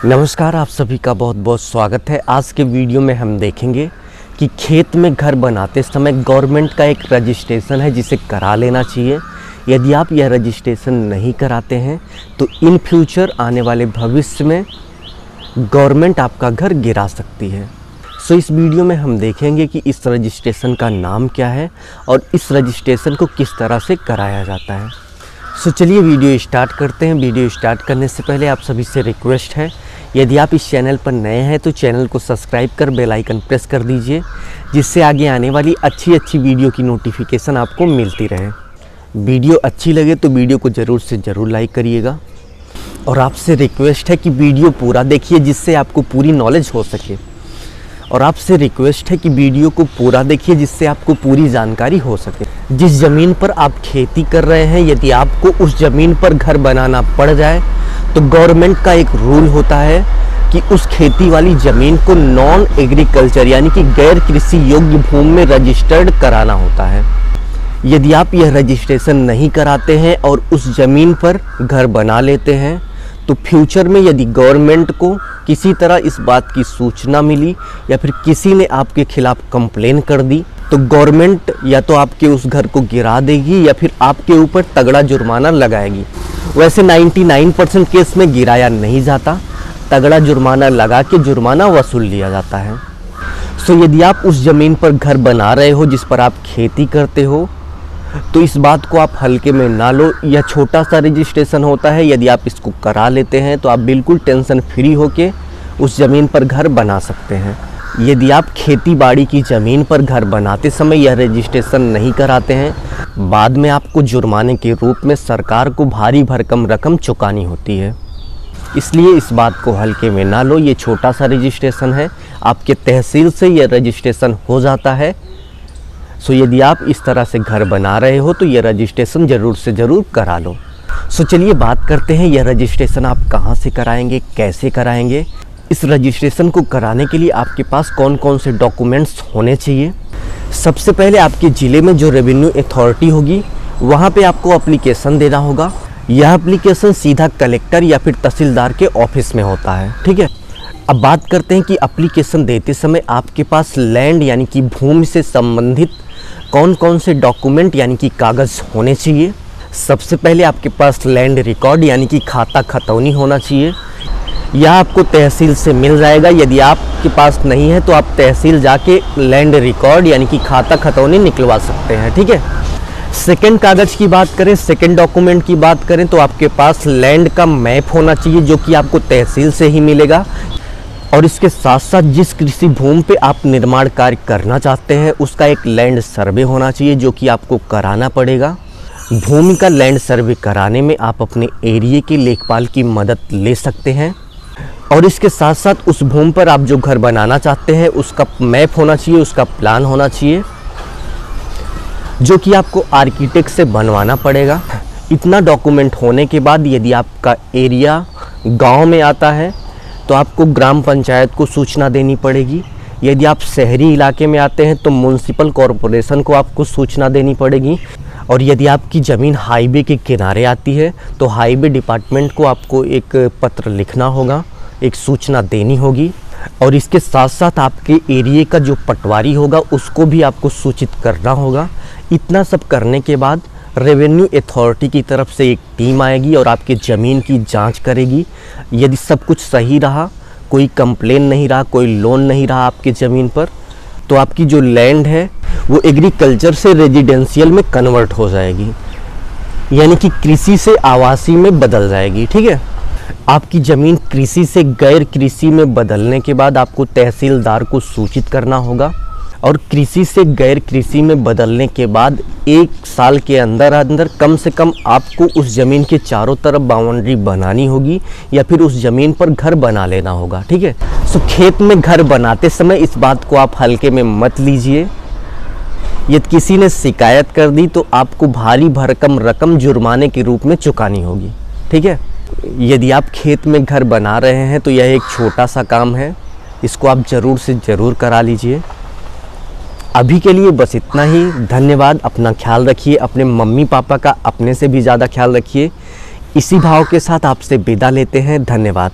नमस्कार, आप सभी का बहुत बहुत स्वागत है। आज के वीडियो में हम देखेंगे कि खेत में घर बनाते समय गवर्नमेंट का एक रजिस्ट्रेशन है जिसे करा लेना चाहिए। यदि आप यह रजिस्ट्रेशन नहीं कराते हैं तो इन फ्यूचर आने वाले भविष्य में गवर्नमेंट आपका घर गिरा सकती है। सो इस वीडियो में हम देखेंगे कि इस रजिस्ट्रेशन का नाम क्या है और इस रजिस्ट्रेशन को किस तरह से कराया जाता है। सो चलिए वीडियो स्टार्ट करते हैं। वीडियो स्टार्ट करने से पहले आप सभी से रिक्वेस्ट है, यदि आप इस चैनल पर नए हैं तो चैनल को सब्सक्राइब कर बेल आइकन प्रेस कर दीजिए, जिससे आगे आने वाली अच्छी वीडियो की नोटिफिकेशन आपको मिलती रहे। वीडियो अच्छी लगे तो वीडियो को ज़रूर से ज़रूर लाइक करिएगा और आपसे रिक्वेस्ट है कि वीडियो पूरा देखिए जिससे आपको पूरी नॉलेज हो सके। और आपसे रिक्वेस्ट है कि वीडियो को पूरा देखिए जिससे आपको पूरी जानकारी हो सके। जिस ज़मीन पर आप खेती कर रहे हैं, यदि आपको उस ज़मीन पर घर बनाना पड़ जाए तो गवर्नमेंट का एक रूल होता है कि उस खेती वाली ज़मीन को नॉन एग्रीकल्चर यानी कि गैर कृषि योग्य भूमि में रजिस्टर्ड कराना होता है। यदि आप यह रजिस्ट्रेशन नहीं कराते हैं और उस ज़मीन पर घर बना लेते हैं तो फ्यूचर में यदि गवर्नमेंट को किसी तरह इस बात की सूचना मिली या फिर किसी ने आपके खिलाफ कंप्लेन कर दी तो गवर्नमेंट या तो आपके उस घर को गिरा देगी या फिर आपके ऊपर तगड़ा जुर्माना लगाएगी। वैसे 99% केस में गिराया नहीं जाता, तगड़ा जुर्माना लगा के जुर्माना वसूल लिया जाता है। सो यदि आप उस ज़मीन पर घर बना रहे हो जिस पर आप खेती करते हो तो इस बात को आप हल्के में ना लो। यह छोटा सा रजिस्ट्रेशन होता है, यदि आप इसको करा लेते हैं तो आप बिल्कुल टेंशन फ्री होके उस ज़मीन पर घर बना सकते हैं। यदि आप खेती बाड़ी की ज़मीन पर घर बनाते समय यह रजिस्ट्रेशन नहीं कराते हैं, बाद में आपको जुर्माने के रूप में सरकार को भारी भरकम रकम चुकानी होती है। इसलिए इस बात को हल्के में ना लो। ये छोटा सा रजिस्ट्रेशन है, आपके तहसील से यह रजिस्ट्रेशन हो जाता है। सो यदि आप इस तरह से घर बना रहे हो तो यह रजिस्ट्रेशन ज़रूर से ज़रूर करा लो। सो चलिए बात करते हैं यह रजिस्ट्रेशन आप कहाँ से कराएंगे, कैसे कराएंगे। इस रजिस्ट्रेशन को कराने के लिए आपके पास कौन कौन से डॉक्यूमेंट्स होने चाहिए। सबसे पहले आपके ज़िले में जो रेवेन्यू अथॉरिटी होगी वहाँ पे आपको एप्लीकेशन देना होगा। यह एप्लीकेशन सीधा कलेक्टर या फिर तहसीलदार के ऑफिस में होता है, ठीक है। अब बात करते हैं कि एप्लीकेशन देते समय आपके पास लैंड यानी कि भूमि से संबंधित कौन कौन से डॉक्यूमेंट यानी कि कागज़ होने चाहिए। सबसे पहले आपके पास लैंड रिकॉर्ड यानी कि खाता खतौनी होना चाहिए। यह आपको तहसील से मिल जाएगा। यदि आपके पास नहीं है तो आप तहसील जाके लैंड रिकॉर्ड यानी कि खाता खतौनी निकलवा सकते हैं, ठीक है। सेकंड कागज़ की बात करें, सेकंड डॉक्यूमेंट की बात करें तो आपके पास लैंड का मैप होना चाहिए जो कि आपको तहसील से ही मिलेगा। और इसके साथ साथ जिस कृषि भूमि पे आप निर्माण कार्य करना चाहते हैं उसका एक लैंड सर्वे होना चाहिए जो कि आपको कराना पड़ेगा। भूमि का लैंड सर्वे कराने में आप अपने एरिया के लेखपाल की मदद ले सकते हैं। और इसके साथ साथ उस भूमि पर आप जो घर बनाना चाहते हैं उसका मैप होना चाहिए, उसका प्लान होना चाहिए जो कि आपको आर्किटेक्ट से बनवाना पड़ेगा। इतना डॉक्यूमेंट होने के बाद यदि आपका एरिया गाँव में आता है तो आपको ग्राम पंचायत को सूचना देनी पड़ेगी। यदि आप शहरी इलाके में आते हैं तो म्युनिसिपल कॉरपोरेशन को आपको सूचना देनी पड़ेगी। और यदि आपकी ज़मीन हाईवे के किनारे आती है तो हाईवे डिपार्टमेंट को आपको एक पत्र लिखना होगा, एक सूचना देनी होगी। और इसके साथ साथ आपके एरिए का जो पटवारी होगा उसको भी आपको सूचित करना होगा। इतना सब करने के बाद रेवेन्यू अथॉरिटी की तरफ से एक टीम आएगी और आपके ज़मीन की जांच करेगी। यदि सब कुछ सही रहा, कोई कंप्लेन नहीं रहा, कोई लोन नहीं रहा आपके ज़मीन पर, तो आपकी जो लैंड है वो एग्रीकल्चर से रेजिडेंशियल में कन्वर्ट हो जाएगी, यानी कि कृषि से आवासीय में बदल जाएगी, ठीक है। आपकी ज़मीन कृषि से गैर कृषि में बदलने के बाद आपको तहसीलदार को सूचित करना होगा। और कृषि से गैर कृषि में बदलने के बाद 1 साल के अंदर कम से कम आपको उस ज़मीन के चारों तरफ बाउंड्री बनानी होगी या फिर उस ज़मीन पर घर बना लेना होगा, ठीक है। सो खेत में घर बनाते समय इस बात को आप हल्के में मत लीजिए। यदि किसी ने शिकायत कर दी तो आपको भारी भरकम रकम जुर्माने के रूप में चुकानी होगी, ठीक है। यदि आप खेत में घर बना रहे हैं तो यह एक छोटा सा काम है, इसको आप ज़रूर से ज़रूर करा लीजिए। अभी के लिए बस इतना ही। धन्यवाद। अपना ख्याल रखिए, अपने मम्मी पापा का अपने से भी ज़्यादा ख्याल रखिए। इसी भाव के साथ आपसे विदा लेते हैं। धन्यवाद।